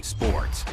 EA Sports.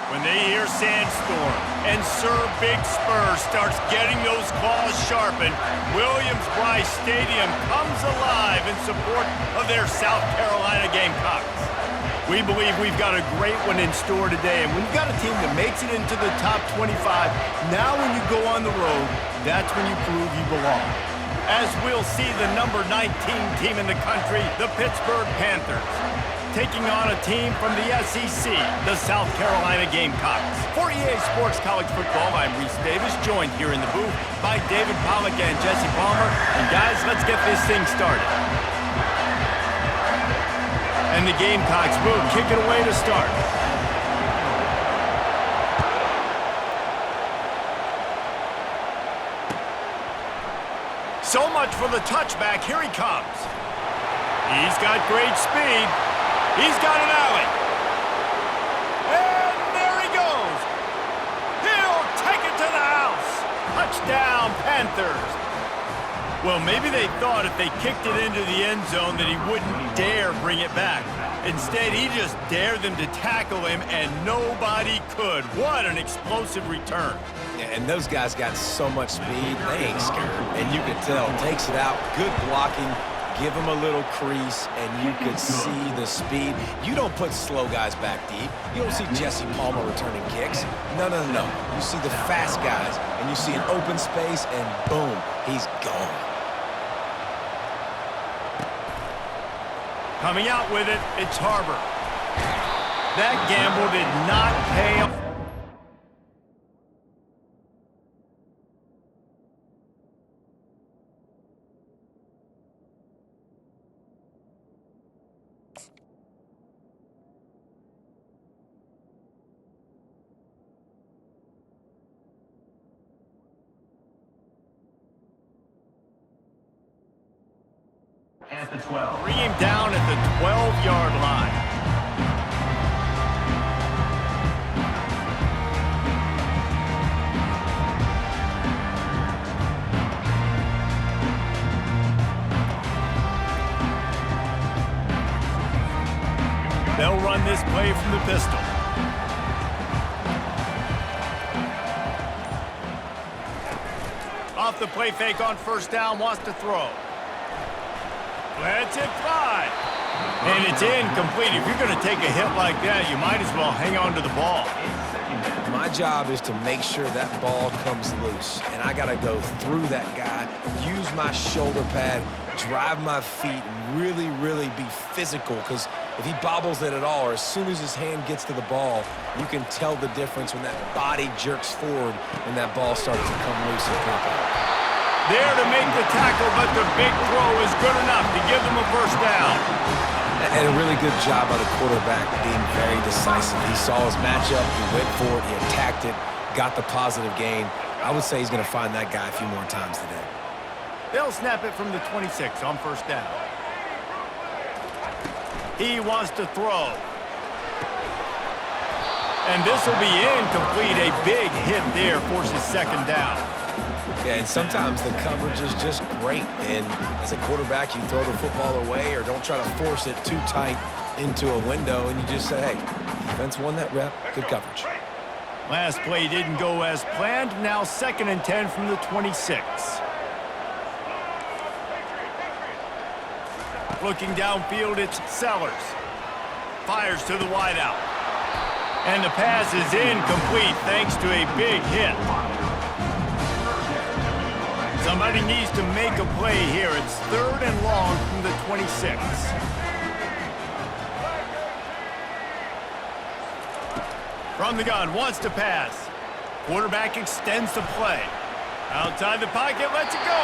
When they hear Sandstorm and Sir Big Spur starts getting those claws sharpened, Williams-Brice Stadium comes alive in support of their South Carolina Gamecocks. We believe we've got a great one in store today, and when you've got a team that makes it into the top 25, now when you go on the road, that's when you prove you belong. As we'll see the number 19 team in the country, the Pittsburgh Panthers, taking on a team from the SEC, the South Carolina Gamecocks. For EA Sports College Football, I'm Reese Davis, joined here in the booth by David Pollack and Jesse Palmer. And guys, let's get this thing started. And the Gamecocks will kick it away to start. So much for the touchback. Here he comes. He's got great speed. He's got an alley. And there he goes. He'll take it to the house. Touchdown, Panthers. Well, maybe they thought if they kicked it into the end zone that he wouldn't dare bring it back. Instead, he just dared them to tackle him, and nobody could. What an explosive return. Yeah, and those guys got so much speed, they ain't scared. And you can tell, takes it out, good blocking. Give him a little crease, and you could see the speed. You don't put slow guys back deep. You don't see Jesse Palmer returning kicks. No, no, no, no. You see the fast guys, and you see an open space, and boom, he's gone. Coming out with it, it's Harbor. That gamble did not pay off. At the 12. Bring him down at the 12-yard line. They'll run this play from the pistol. Off the play fake on first down, wants to throw. Lets it fly. And it's incomplete. If you're going to take a hit like that, you might as well hang on to the ball. My job is to make sure that ball comes loose. And I got to go through that guy, use my shoulder pad, drive my feet, and really, really be physical. Because if he bobbles it at all, or as soon as his hand gets to the ball, you can tell the difference when that body jerks forward and that ball starts to come loose and pop out. There to make the tackle, but the big throw is good enough to give them a first down. And a really good job by the quarterback being very decisive. He saw his matchup, he went for it, he attacked it, got the positive gain. I would say he's going to find that guy a few more times today. They'll snap it from the 26 on first down. He wants to throw. And this will be incomplete. A big hit there forces second down. Yeah, and sometimes the coverage is just great. And as a quarterback, you throw the football away or don't try to force it too tight into a window, and you just say, hey, defense won that rep, good coverage. Last play didn't go as planned. Now 2nd and 10 from the 26. Looking downfield, it's Sellers. Fires to the wideout. And the pass is incomplete thanks to a big hit. Somebody needs to make a play here. It's 3rd and long from the 26. From the gun, wants to pass. Quarterback extends the play. Outside the pocket, lets it go.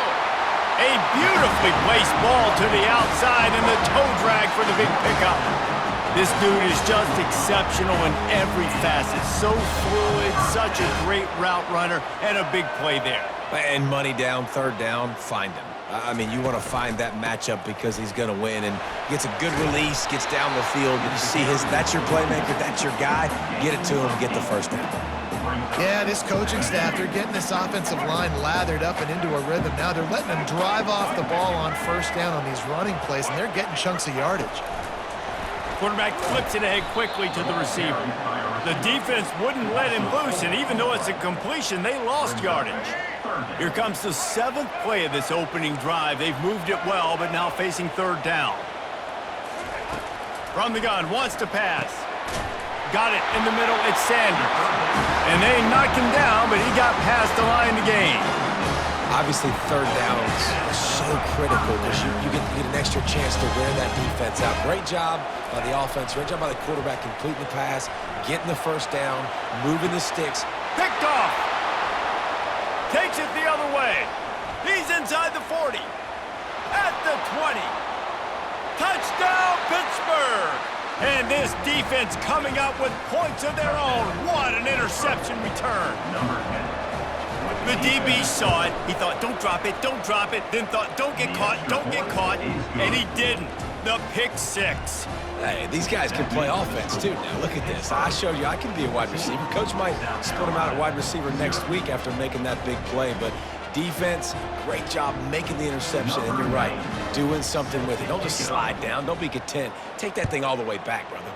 A beautifully placed ball to the outside and the toe drag for the big pickup. This dude is just exceptional in every facet. So fluid, such a great route runner, and a big play there. And money down, 3rd down, find him. I mean, you want to find that matchup because he's going to win, and gets a good release, gets down the field, and you see that's your playmaker, that's your guy. Get it to him, get the first down. Yeah, this coaching staff, they're getting this offensive line lathered up and into a rhythm. Now they're letting them drive off the ball on first down on these running plays, and they're getting chunks of yardage. Quarterback flips it ahead quickly to the receiver. The defense wouldn't let him loose, and even though it's a completion, they lost yardage. Here comes the 7th play of this opening drive. They've moved it well, but now facing 3rd down. From the gun, wants to pass. Got it in the middle, it's Sanders. And they knocked him down, but he got past the line to gain. Obviously, 3rd downs are so critical because you get an extra chance to wear that defense out. Great job by the offense. Great job by the quarterback completing the pass, getting the first down, moving the sticks. Picked off. Takes it the other way. He's inside the 40. At the 20. Touchdown, Pittsburgh. And this defense coming up with points of their own. What an interception return. The DB saw it. He thought, don't drop it, don't drop it. Then thought, don't get caught. And he didn't. The pick 6. Hey, these guys can play offense, too. Now, look at this. I showed you I can be a wide receiver. Coach might split him out at wide receiver next week after making that big play. But defense, great job making the interception. And you're right, doing something with it. Don't just slide down. Don't be content. Take that thing all the way back, brother.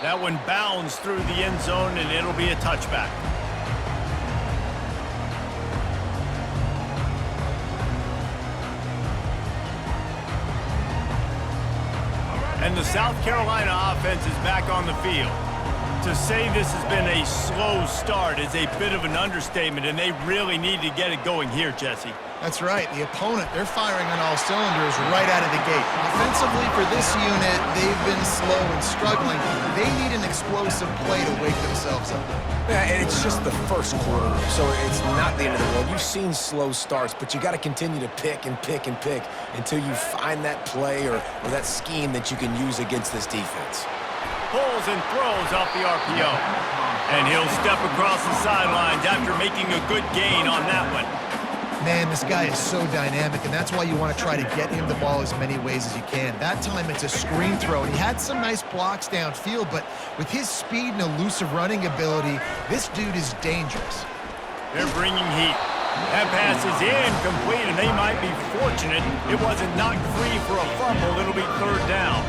That one bounds through the end zone, and it'll be a touchback. And the South Carolina offense is back on the field. To say this has been a slow start is a bit of an understatement, and they really need to get it going here, Jesse. That's right. The opponent, they're firing on all cylinders right out of the gate. Offensively for this unit, they've been slow and struggling. They need an explosive play to wake themselves up. Yeah, and it's just the first quarter, so it's not the end of the world. You've seen slow starts, but you got to continue to pick and pick and pick until you find that play or that scheme that you can use against this defense. Pulls and throws off the RPO. And he'll step across the sidelines after making a good gain on that one. Man, this guy is so dynamic, and that's why you want to try to get him the ball as many ways as you can. That time it's a screen throw, and he had some nice blocks downfield, but with his speed and elusive running ability, this dude is dangerous. They're bringing heat. That pass is incomplete, and they might be fortunate it wasn't knocked free for a fumble. It'll be 3rd down.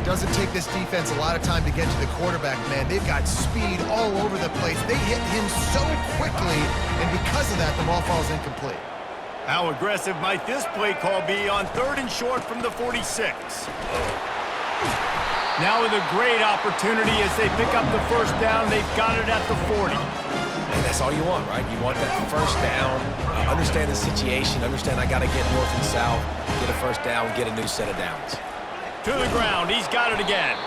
Doesn't take this defense a lot of time to get to the quarterback, man. They've got speed all over the place. They hit him so quickly, and because of that, the ball falls incomplete. How aggressive might this play call be on 3rd and short from the 46? Now with a great opportunity as they pick up the first down. They've got it at the 40. And that's all you want, right? You want that first down, understand the situation, understand I got to get north and south, get a first down, get a new set of downs. To the ground, he's got it again.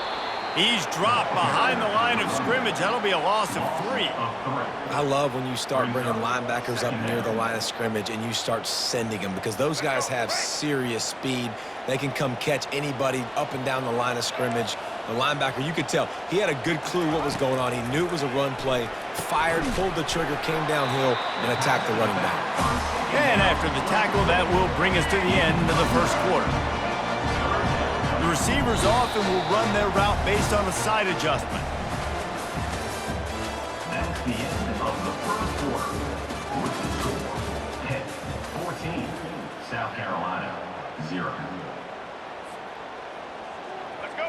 He's dropped behind the line of scrimmage. That'll be a loss of 3. I love when you start bringing linebackers up near the line of scrimmage and you start sending them, because those guys have serious speed. They can come catch anybody up and down the line of scrimmage. The linebacker, you could tell, he had a good clue what was going on. He knew it was a run play, fired, pulled the trigger, came downhill, and attacked the running back. And after the tackle, that will bring us to the end of the first quarter. The receivers often will run their route based on a side adjustment. That's the end of the first quarter. With the score, Pitt 14, South Carolina 0.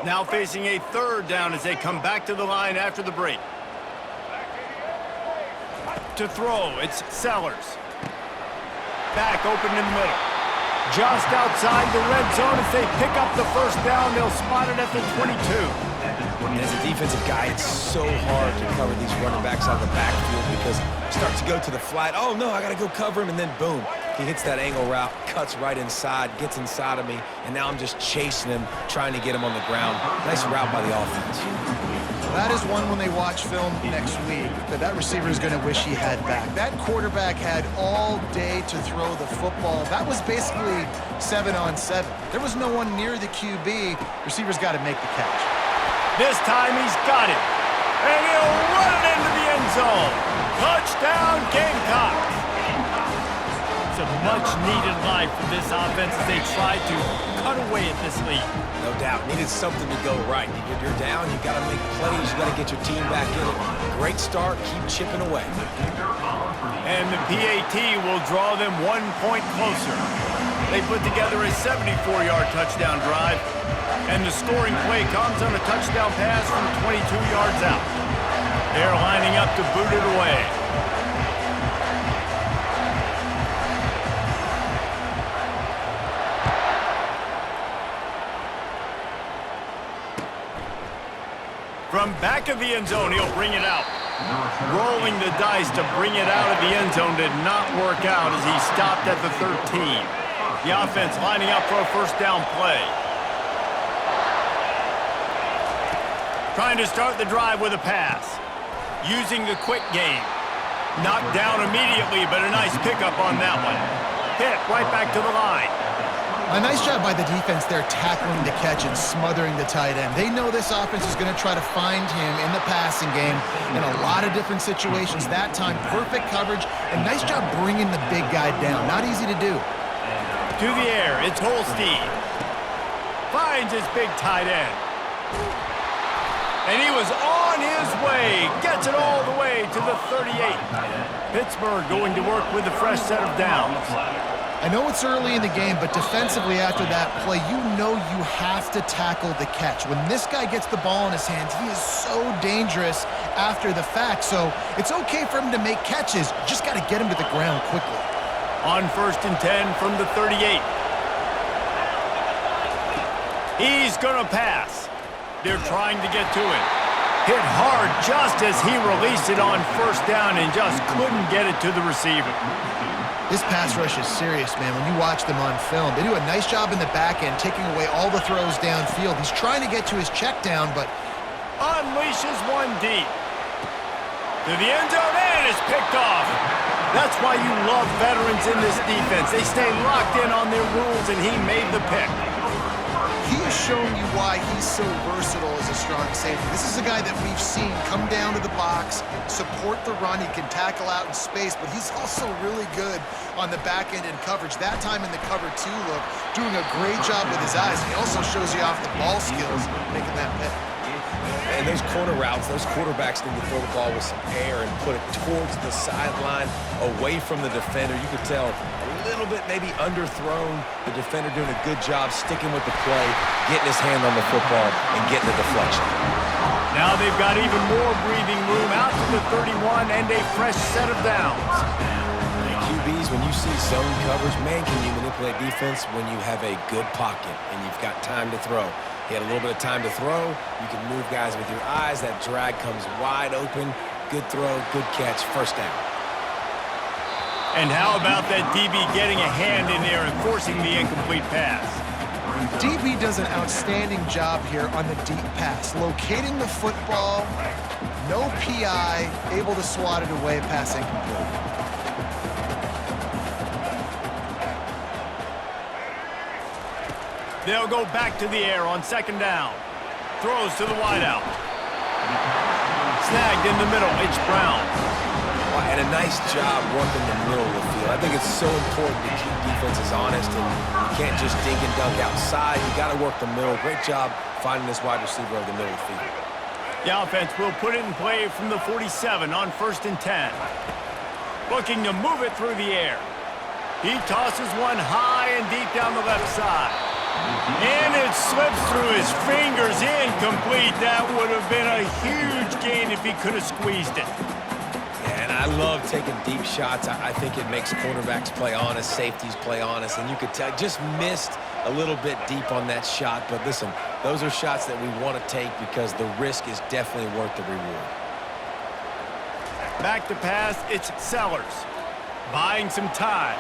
Now facing a third down as they come back to the line after the break. To throw, it's Sellers. Back open in the middle. Just outside the red zone as they pick up the first down. They'll spot it at the 22. As a defensive guy, it's so hard to cover these running backs out of the backfield because he starts to go to the flat. Oh, no, I got to go cover him, and then boom. He hits that angle route, cuts right inside, gets inside of me, and now I'm just chasing him, trying to get him on the ground. Nice route by the offense. That is one when they watch film next week that receiver is going to wish he had back. That quarterback had all day to throw the football. That was basically 7-on-7. There was no one near the QB. Receiver's got to make the catch. This time he's got it. And he'll run it into the end zone. Touchdown, Gamecocks. It's a much-needed life for this offense as they try to cut away at this lead. No doubt. Needed something to go right. You're down. You got to make plays. You got to get your team back in it. Great start. Keep chipping away. And the PAT will draw them 1 point closer. They put together a 74-yard touchdown drive. And the scoring play comes on a touchdown pass from 22 yards out. They're lining up to boot it away. From back of the end zone, he'll bring it out. Rolling the dice to bring it out of the end zone did not work out as he stopped at the 13. The offense lining up for a first down play. Trying to start the drive with a pass. Using the quick game. Knocked down immediately, but a nice pickup on that one. Pitt right back to the line. A nice job by the defense there tackling the catch and smothering the tight end. They know this offense is going to try to find him in the passing game in a lot of different situations. That time, perfect coverage, and nice job bringing the big guy down. Not easy to do. To the air, it's Holstein. Finds his big tight end. And he was on his way. Gets it all the way to the 38. Pittsburgh going to work with a fresh set of downs. I know it's early in the game, but defensively after that play, you know you have to tackle the catch. When this guy gets the ball in his hands, he is so dangerous after the fact. So it's okay for him to make catches. You just got to get him to the ground quickly. On 1st and 10 from the 38. He's going to pass. They're trying to get to him. Hit hard just as he released it on first down and just couldn't get it to the receiver. This pass rush is serious, man. When you watch them on film, they do a nice job in the back end, taking away all the throws downfield. He's trying to get to his check down, but unleashes one deep. To the end zone, and it's picked off. That's why you love veterans in this defense. They stay locked in on their rules, and he made the pick. He has shown you why he's so versatile as a strong safety. This is a guy that we've seen come down to the box, support the run. He can tackle out in space, but he's also really good on the back end in coverage. That time in the cover two look, doing a great job with his eyes. He also shows you off the ball skills, making that pick. And those corner routes, those quarterbacks need to throw the ball with some air and put it towards the sideline, away from the defender. You could tell a little bit maybe underthrown. The defender doing a good job sticking with the play, getting his hand on the football, and getting the deflection. Now they've got even more breathing room out to the 31 and a fresh set of downs. And QBs, when you see zone coverage, man, can you manipulate defense when you have a good pocket and you've got time to throw. He had a little bit of time to throw. You can move guys with your eyes. That drag comes wide open. Good throw, good catch, first down. And how about that DB getting a hand in there and forcing the incomplete pass? DB does an outstanding job here on the deep pass, locating the football, no PI, able to swat it away, pass incomplete. They'll go back to the air on second down. Throws to the wideout. Snagged in the middle, it's Brown. And a nice job working the middle of the field. I think it's so important to keep defenses honest, and you can't just dink and dunk outside. You got to work the middle. Great job finding this wide receiver over the middle of the field. The offense will put it in play from the 47 on 1st and 10. Looking to move it through the air. He tosses one high and deep down the left side. And it slips through his fingers, incomplete. That would have been a huge gain if he could have squeezed it. And I love taking deep shots. I think it makes quarterbacks play honest, safeties play honest, and you could tell just missed a little bit deep on that shot. But listen, those are shots that we want to take because the risk is definitely worth the reward. Back to pass, it's Sellers. Buying some time.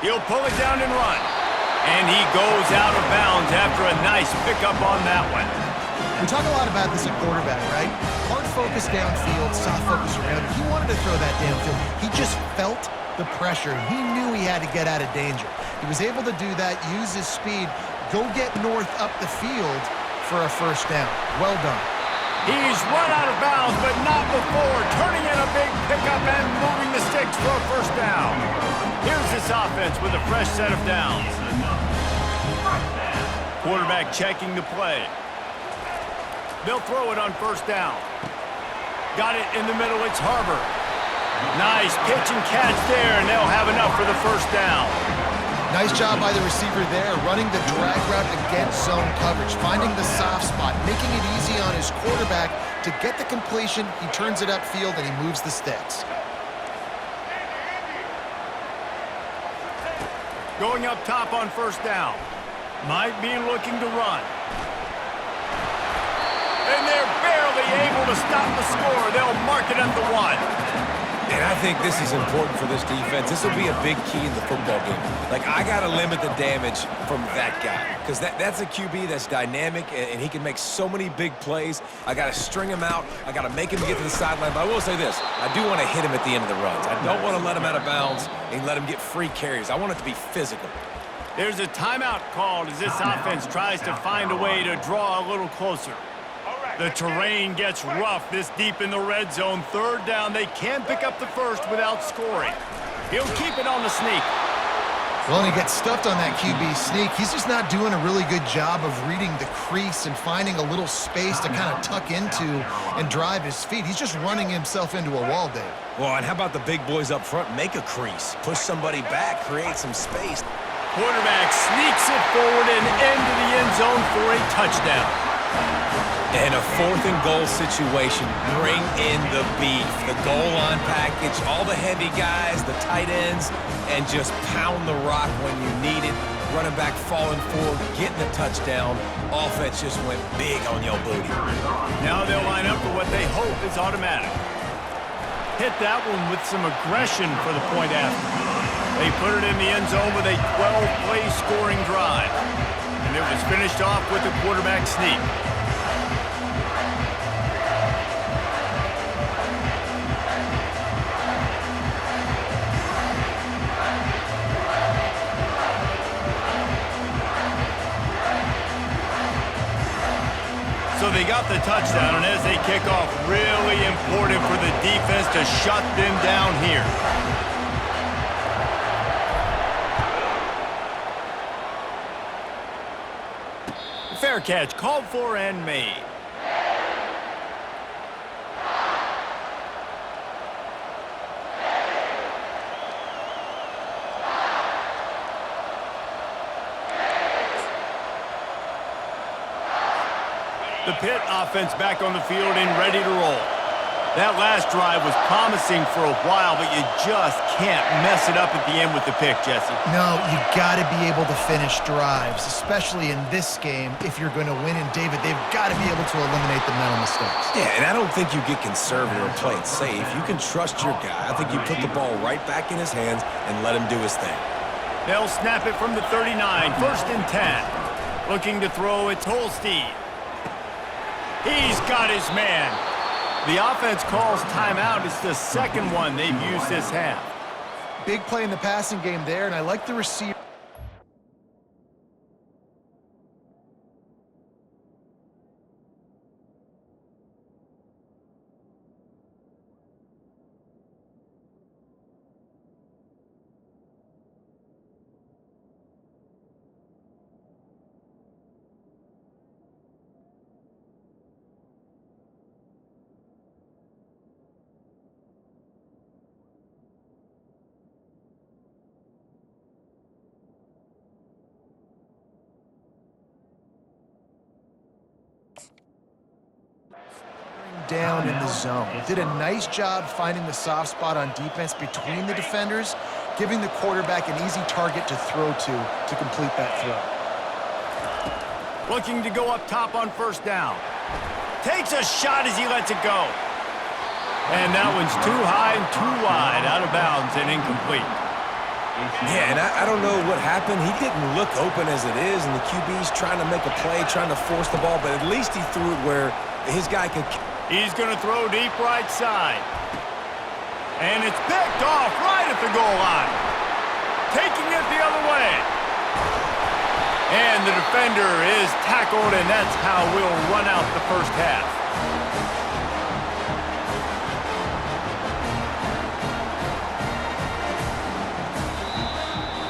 He'll pull it down and run. And he goes out of bounds after a nice pickup on that one. We talk a lot about this at quarterback, right? Hard focus downfield, soft focus around it. He wanted to throw that downfield. He just felt the pressure. He knew he had to get out of danger. He was able to do that, use his speed, go get north up the field for a first down. Well done. He's run out of bounds, but not before. Turning in a big pickup and moving the sticks for a first down. Here's this offense with a fresh set of downs. Quarterback checking the play. They'll throw it on first down. Got it in the middle, it's Harbor. Nice pitch and catch there, and they'll have enough for the first down. Nice job by the receiver there, running the drag route against zone coverage, finding the soft spot, making it easy on his quarterback to get the completion. He turns it upfield, and he moves the sticks. Going up top on first down. Might be looking to run. And they're barely able to stop the score. They'll mark it at the 1. And I think this is important for this defense. This will be a big key in the football game. Like, I got to limit the damage from that guy because that's a QB that's dynamic, and he can make so many big plays. I got to string him out. I got to make him get to the sideline. But I will say this. I do want to hit him at the end of the runs. I don't want to let him out of bounds and let him get free carries. I want it to be physical. There's a timeout called as this offense tries to find a way to draw a little closer. The terrain gets rough this deep in the red zone. Third down, they can't pick up the first without scoring. He'll keep it on the sneak. Well, and he gets stuffed on that QB sneak. He's just not doing a really good job of reading the crease and finding a little space to kind of tuck into and drive his feet. He's just running himself into a wall, Dave. Well, and how about the big boys up front? Make a crease. Push somebody back. Create some space. Quarterback sneaks it forward and into the end zone for a touchdown. In a 4th and goal situation, bring in the beef, the goal line package, all the heavy guys, the tight ends, and just pound the rock when you need it. Running back falling forward, getting the touchdown. Offense just went big on your booty. Now they'll line up for what they hope is automatic. Hit that one with some aggression for the point after. They put it in the end zone with a 12-play scoring drive. And it was finished off with a quarterback sneak. So they got the touchdown, and as they kick off, really important for the defense to shut them down here. Fair catch, called for and made. The Pitt offense back on the field and ready to roll. That last drive was promising for a while, but you just can't mess it up at the end with the pick, Jesse. No, you got to be able to finish drives, especially in this game if you're going to win. And, David, they've got to be able to eliminate the mental mistakes. Yeah, and I don't think you get conservative or play it safe. You can trust your guy. I think you put the ball right back in his hands and let him do his thing. They'll snap it from the 39, 1st and 10. Looking to throw, it's Holstein. He's got his man. The offense calls timeout. It's the second one they've used this half. Big play in the passing game there, and I like the receiver. Down in the zone. Did a nice job finding the soft spot on defense between the defenders, giving the quarterback an easy target to throw to complete that throw. Looking to go up top on 1st down. Takes a shot as he lets it go. And that one's too high and too wide, out of bounds and incomplete. Yeah, and I don't know what happened. He didn't look open as it is, and the QB's trying to make a play, trying to force the ball, but at least he threw it where his guy could... He's going to throw deep right side. And it's picked off right at the goal line. Taking it the other way. And the defender is tackled, and that's how we'll run out the first half.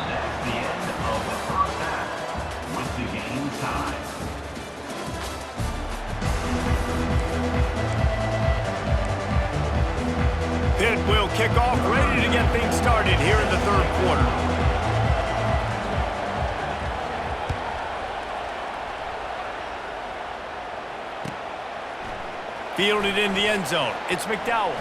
That's the end of the first half with the game tied. Pitt will kick off, ready to get things started here in the 3rd quarter. Fielded in the end zone. It's McDowell.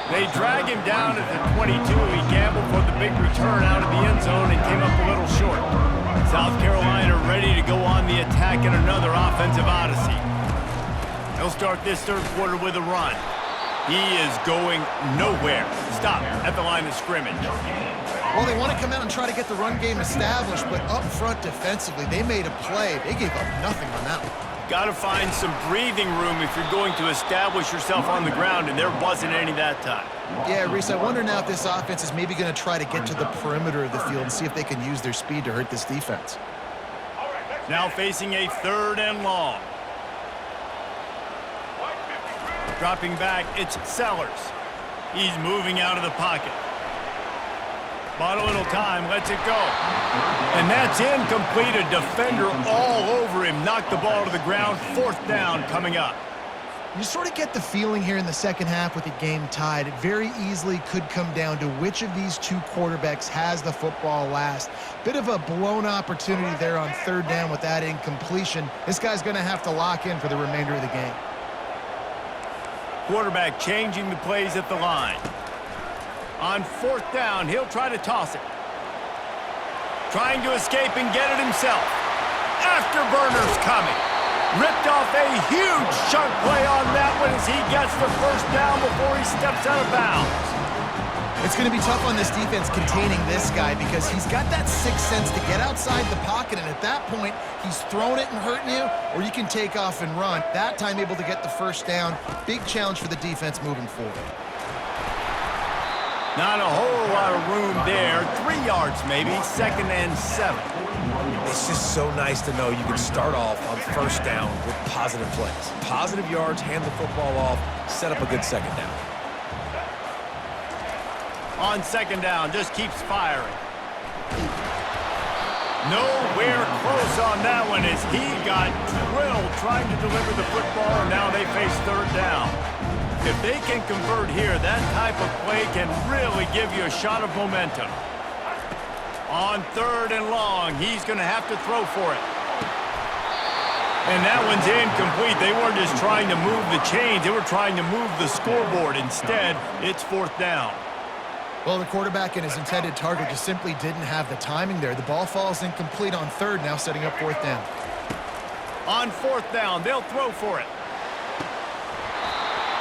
They drag him down at the 22. He gambled for the big return out of the end zone and came up a little short. South Carolina ready to go on the attack in another offensive odyssey. They'll start this 3rd quarter with a run. He is going nowhere. Stop at the line of scrimmage. Well, they want to come out and try to get the run game established, but up front defensively, they made a play. They gave up nothing on that one. Got to find some breathing room if you're going to establish yourself on the ground, and there wasn't any that time. Yeah, Reese, I wonder now if this offense is maybe going to try to get to the perimeter of the field and see if they can use their speed to hurt this defense. Now facing a 3rd and long. Dropping back, it's Sellers. He's moving out of the pocket. Bought a little time, lets it go. And that's incomplete. A defender all over him. Knocked the ball to the ground. 4th down coming up. You sort of get the feeling here in the second half with the game tied. It very easily could come down to which of these two quarterbacks has the football last. Bit of a blown opportunity there on 3rd down with that incompletion. This guy's going to have to lock in for the remainder of the game. Quarterback changing the plays at the line. On 4th down, he'll try to toss it. Trying to escape and get it himself. Afterburner's coming. Ripped off a huge chunk play on that one as he gets the 1st down before he steps out of bounds. It's going to be tough on this defense containing this guy because he's got that sixth sense to get outside the pocket, and at that point, he's throwing it and hurting you, or you can take off and run. That time able to get the 1st down. Big challenge for the defense moving forward. Not a whole lot of room there. 3 yards maybe, 2nd and 7. It's just so nice to know you can start off on 1st down with positive plays. Positive yards, hand the football off, set up a good 2nd down. On 2nd down, just keeps firing. Nowhere close on that one as he got drilled trying to deliver the football, and now they face 3rd down. If they can convert here, that type of play can really give you a shot of momentum. On 3rd and long, he's going to have to throw for it. And that one's incomplete. They weren't just trying to move the chains. They were trying to move the scoreboard. Instead, it's 4th down. Well, the quarterback and his intended target just simply didn't have the timing there. The ball falls incomplete on 3rd, now setting up 4th down. On 4th down, they'll throw for it.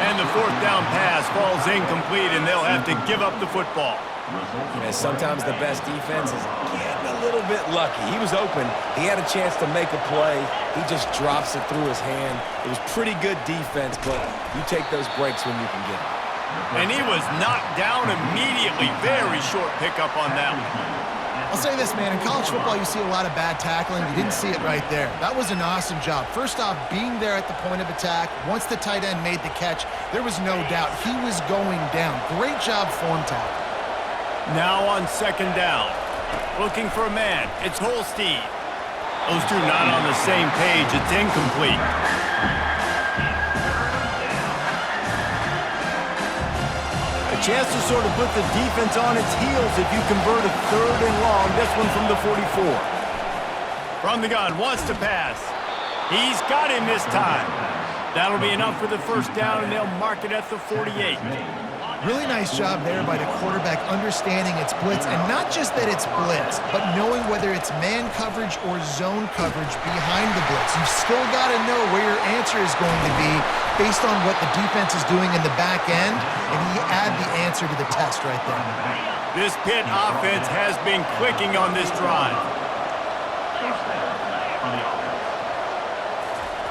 And the 4th down pass falls incomplete, and they'll have to give up the football. And sometimes the best defense is getting a little bit lucky. He was open. He had a chance to make a play. He just drops it through his hand. It was pretty good defense, but you take those breaks when you can get them. And he was knocked down immediately. Very short pickup on that one. I'll say this, man, in college football, you see a lot of bad tackling. You didn't see it right there. That was an awesome job. First off, being there at the point of attack. Once the tight end made the catch, there was no doubt he was going down. Great job form tackle. Now on second down. Looking for a man. It's Holstein. Those two not on the same page. It's incomplete. Chance to sort of put the defense on its heels if you convert a third and long. This one from the 44. From the gun, wants to pass. He's got him this time. That'll be enough for the first down, and they'll mark it at the 48. Really nice job there by the quarterback understanding it's blitz, and not just that it's blitz, but knowing whether it's man coverage or zone coverage behind the blitz. You've still got to know where your answer is going to be based on what the defense is doing in the back end, and he add the answer to the test right there. This Pitt offense has been clicking on this drive.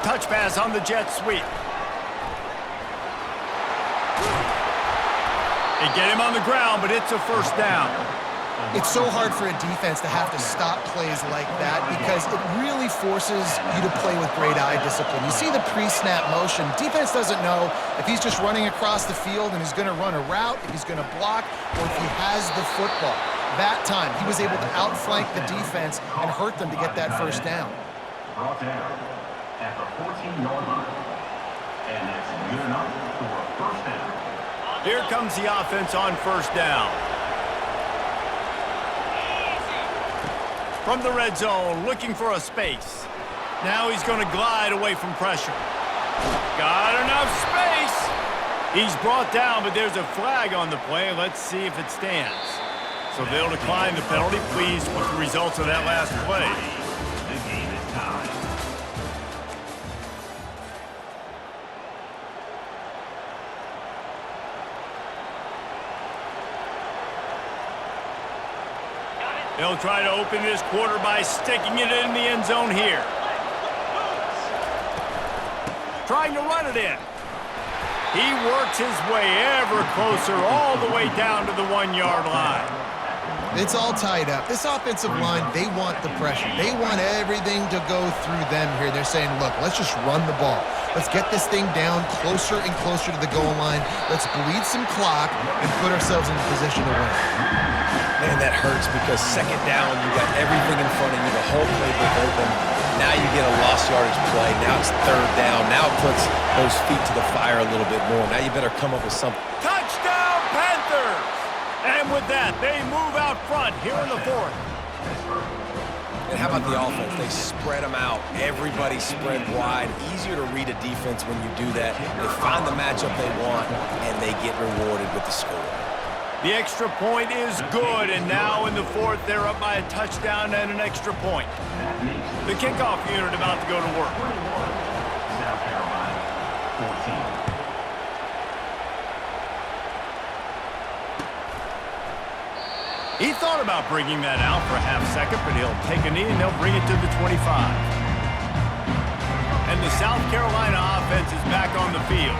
Touch pass on the jet sweep. They get him on the ground, but it's a first down. It's so hard for a defense to have to stop plays like that because it really forces you to play with great eye discipline. You see the pre-snap motion. Defense doesn't know if he's just running across the field and he's going to run a route, if he's going to block, or if he has the football. That time, he was able to outflank the defense and hurt them to get that first down. Brought down at the 14-yard line. And that's good enough for a first down. Here comes the offense on first down. From the red zone, looking for a space. Now he's going to glide away from pressure. Got enough space. He's brought down, but there's a flag on the play. Let's see if it stands. So they'll decline the penalty. Pleased with the results of that last play. The game is tied. They'll try to open this quarter by sticking it in the end zone here. Trying to run it in. He works his way ever closer all the way down to the 1-yard line. It's all tied up. This offensive line, they want the pressure. They want everything to go through them here. They're saying, look, let's just run the ball. Let's get this thing down closer and closer to the goal line. Let's bleed some clock and put ourselves in a position to win. Man, that hurts because second down, you got everything in front of you, the whole playbook open. Now you get a lost yardage play. Now it's third down. Now it puts those feet to the fire a little bit more. Now you better come up with something. Touchdown, Panthers! And with that, they move out front here in the fourth. And how about the offense? They spread them out. Everybody spread wide. Easier to read a defense when you do that. They find the matchup they want, and they get rewarded with the score. The extra point is good, and now in the fourth, they're up by a touchdown and an extra point. The kickoff unit about to go to work. South Carolina, 14. He thought about bringing that out for a half second, but he'll take a knee and they'll bring it to the 25. And the South Carolina offense is back on the field.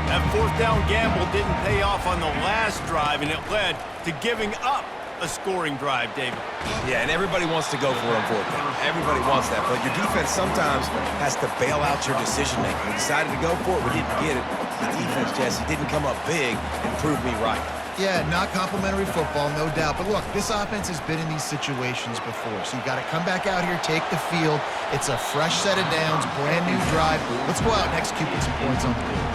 That fourth down gamble didn't pay off on the last drive, and it led to giving up a scoring drive, David. Yeah, and everybody wants to go for it on fourth down. Everybody wants that, but your defense sometimes has to bail out your decision-making. We decided to go for it. We didn't get it. The defense, Jesse, didn't come up big and prove me right. Yeah, not complimentary football, no doubt. But look, this offense has been in these situations before. So you got to come back out here, take the field. It's a fresh set of downs, brand new drive. Let's go out and execute with some points on the board.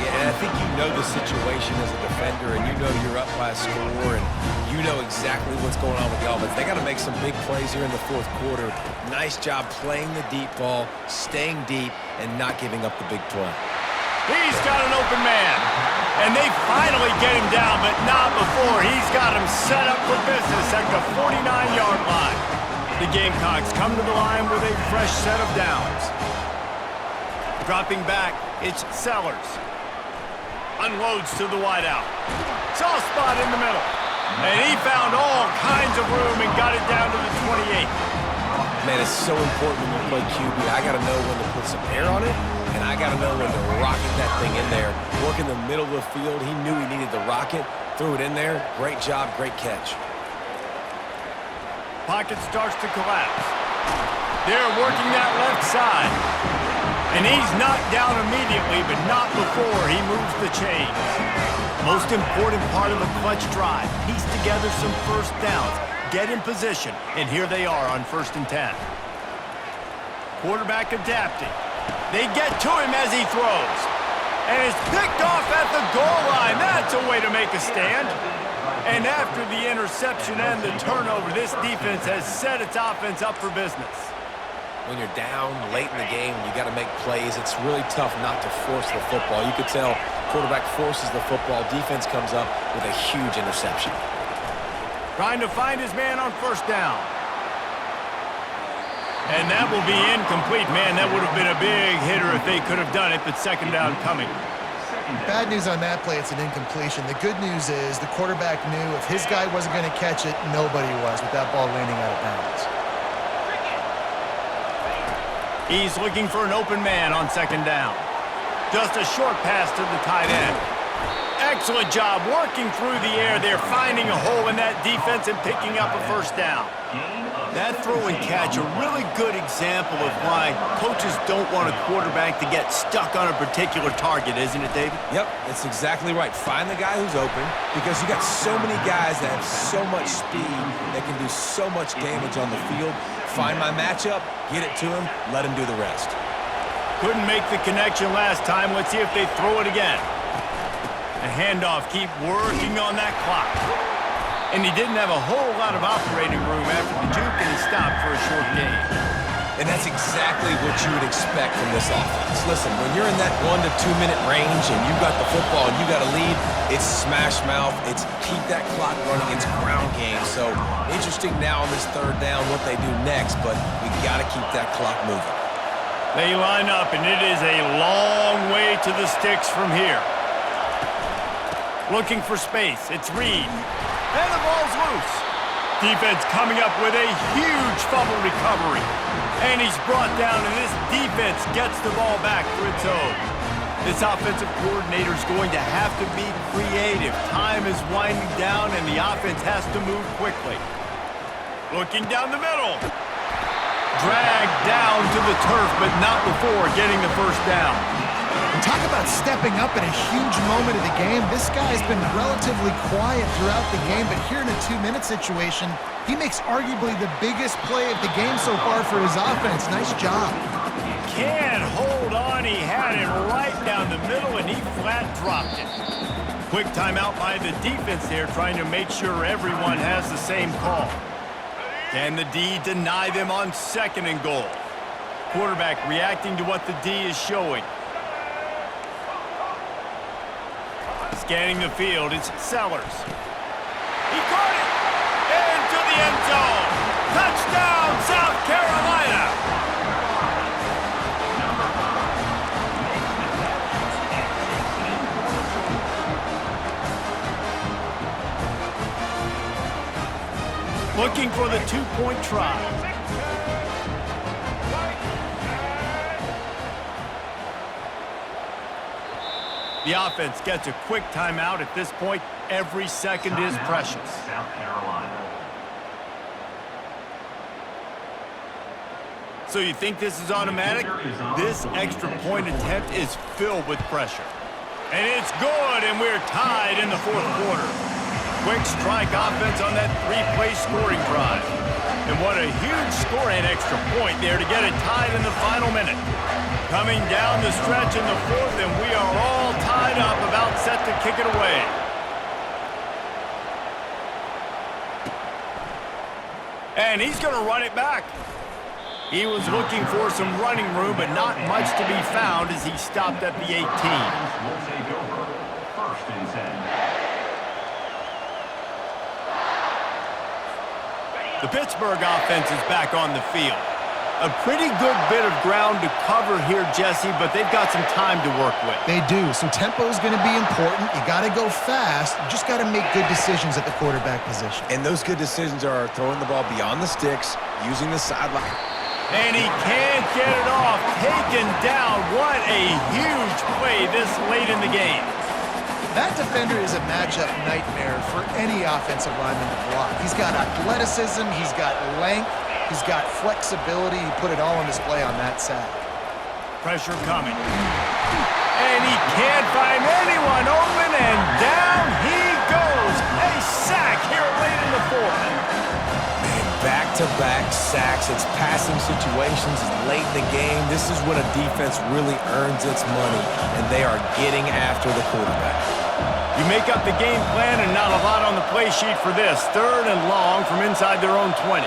Yeah, and I think you know the situation as a defender, and you know you're up by a score, and you know exactly what's going on with the offense. They got to make some big plays here in the fourth quarter. Nice job playing the deep ball, staying deep, and not giving up the big play. He's got an open man. And they finally get him down, but not before. He's got him set up for business at the 49-yard line. The Gamecocks come to the line with a fresh set of downs. Dropping back, it's Sellers. Unloads to the wideout. Soft spot in the middle. And he found all kinds of room and got it down to the 28. Man, it's so important when you play QB. I got to know when to put some air on it, and I got to know when to rocket that thing in there. Work in the middle of the field. He knew he needed the rocket, threw it in there. Great job, great catch. Pocket starts to collapse. They're working that left side. And he's knocked down immediately, but not before he moves the chains. Most important part of a clutch drive. Piece together some first downs. Get in position. And here they are on 1st and 10. Quarterback adapting. They get to him as he throws. And it's picked off at the goal line. That's a way to make a stand. And after the interception and the turnover, this defense has set its offense up for business. When you're down late in the game and you got to make plays, it's really tough not to force the football. You could tell quarterback forces the football. Defense comes up with a huge interception. Trying to find his man on 1st down. And that will be incomplete. Man, that would have been a big hitter if they could have done it, but 2nd down coming. Bad news on that play, it's an incompletion. The good news is the quarterback knew if his guy wasn't going to catch it, nobody was with that ball landing out of bounds. He's looking for an open man on 2nd down. Just a short pass to the tight end. Excellent job working through the air. They're finding a hole in that defense and picking up a 1st down. That throw and catch, a really good example of why coaches don't want a quarterback to get stuck on a particular target, isn't it, David? Yep, that's exactly right. Find the guy who's open because you got so many guys that have so much speed that can do so much damage on the field. Find my matchup, get it to him, let him do the rest. Couldn't make the connection last time. Let's see if they throw it again. A handoff, keep working on that clock. And he didn't have a whole lot of operating room after the juke, and he stopped for a short gain. And that's exactly what you would expect from this offense. Listen, when you're in that 1 to 2 minute range and you got the football and you got a lead, it's smash mouth, it's keep that clock running, it's ground game. So interesting now on this 3rd down what they do next, but we got to keep that clock moving. They line up, and it is a long way to the sticks from here. Looking for space, it's Reed. And the ball's loose. Defense coming up with a huge fumble recovery. And he's brought down, and this defense gets the ball back for its own. This offensive coordinator is going to have to be creative. Time is winding down, and the offense has to move quickly. Looking down the middle. Dragged down to the turf, but not before getting the 1st down. And talk about stepping up in a huge moment of the game. This guy's been relatively quiet throughout the game, but here in a 2-minute situation, he makes arguably the biggest play of the game so far for his offense. Nice job. Can't hold on. He had it right down the middle, and he flat dropped it. Quick timeout by the defense there, trying to make sure everyone has the same call. Can the D deny them on 2nd and goal? Quarterback reacting to what the D is showing. Scanning the field, it's Sellers. He caught it! Into the end zone! Touchdown, South Carolina! Looking for the 2-point try. The offense gets a quick timeout. At this point, every second is precious. South Carolina. So you think this is automatic? This extra point attempt is filled with pressure. And it's good, and we're tied in the 4th quarter. Quick strike offense on that 3-play scoring drive. And what a huge score and extra point there to get it tied in the final minute. Coming down the stretch in the 4th, and we are all tied up, about set to kick it away. And he's going to run it back. He was looking for some running room, but not much to be found as he stopped at the 18. Will take over 1st and 10. The Pittsburgh offense is back on the field. A pretty good bit of ground to cover here, Jesse, but they've got some time to work with. They do, so tempo is going to be important. You got to go fast. You just got to make good decisions at the quarterback position. And those good decisions are throwing the ball beyond the sticks, using the sideline. And he can't get it off. Taken down. What a huge play this late in the game. That defender is a matchup nightmare for any offensive lineman to block. He's got athleticism, he's got length, he's got flexibility. He put it all on display on that sack. Pressure coming. And he can't find anyone open, and down he goes. A sack here late in the fourth. Back-to-back sacks. It's passing situations late in the game. This is when a defense really earns its money, and they are getting after the quarterback. You make up the game plan and not a lot on the play sheet for this. 3rd and long from inside their own 20.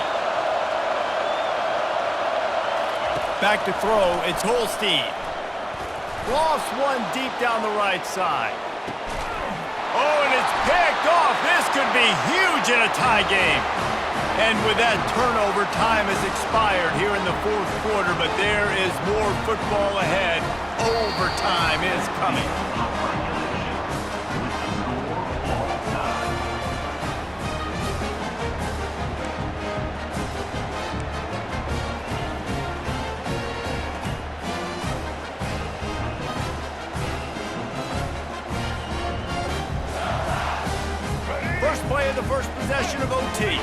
Back to throw, it's Holstein. Lost one deep down the right side. Oh, and it's picked off. This could be huge in a tie game. And with that turnover, time has expired here in the 4th quarter, but there is more football ahead. Overtime is coming. First play of the first possession of OT.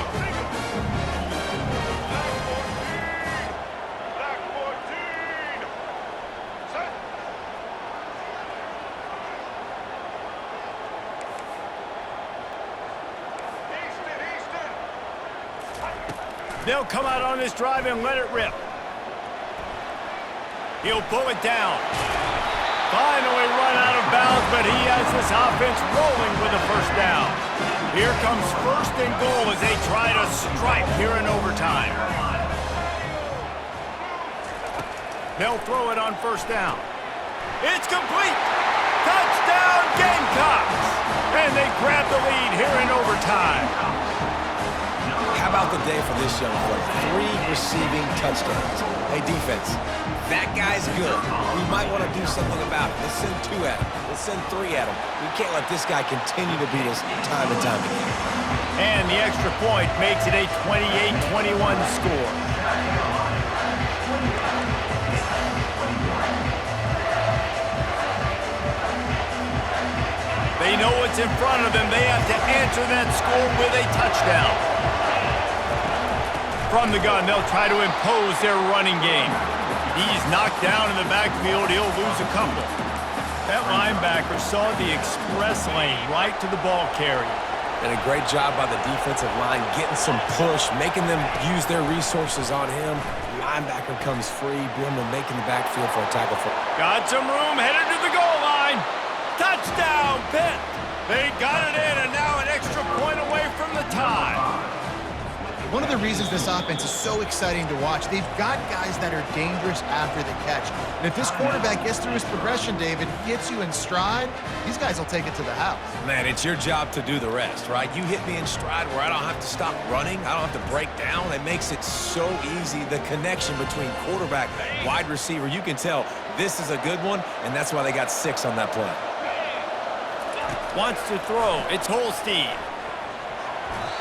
They'll come out on this drive and let it rip. He'll pull it down. Finally run out of bounds, but he has this offense rolling with a first down. Here comes 1st and goal as they try to strike here in overtime. They'll throw it on 1st down. It's complete. Touchdown Gamecocks. And they grab the lead here in overtime. How about the day for this young player? 3 receiving touchdowns. Hey, defense, that guy's good. We might want to do something about it. Let's send 2 at him. Let's send 3 at him. We can't let this guy continue to beat us time and time again. And the extra point makes it a 28-21 score. They know what's in front of them. They have to answer that score with a touchdown. From the gun, they'll try to impose their running game. He's knocked down in the backfield. He'll lose a couple. That linebacker saw the express lane right to the ball carrier. And a great job by the defensive line, getting some push, making them use their resources on him. Linebacker comes free, Billman making the backfield for a tackle. Got some room, headed to the goal line. Touchdown, Pitt. They got it in, and now an extra point away from the tie. One of the reasons this offense is so exciting to watch, they've got guys that are dangerous after the catch. And if this quarterback gets through his progression, David, gets you in stride, these guys will take it to the house. Man, it's your job to do the rest, right? You hit me in stride where I don't have to stop running. I don't have to break down. It makes it so easy. The connection between quarterback, wide receiver, you can tell this is a good one, and that's why they got 6 on that play. Wants to throw. It's Holstein.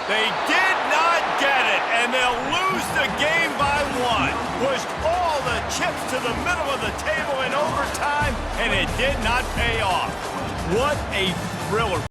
They did not get it, and they'll lose the game by 1. Pushed all the chips to the middle of the table in overtime, and it did not pay off. What a thriller.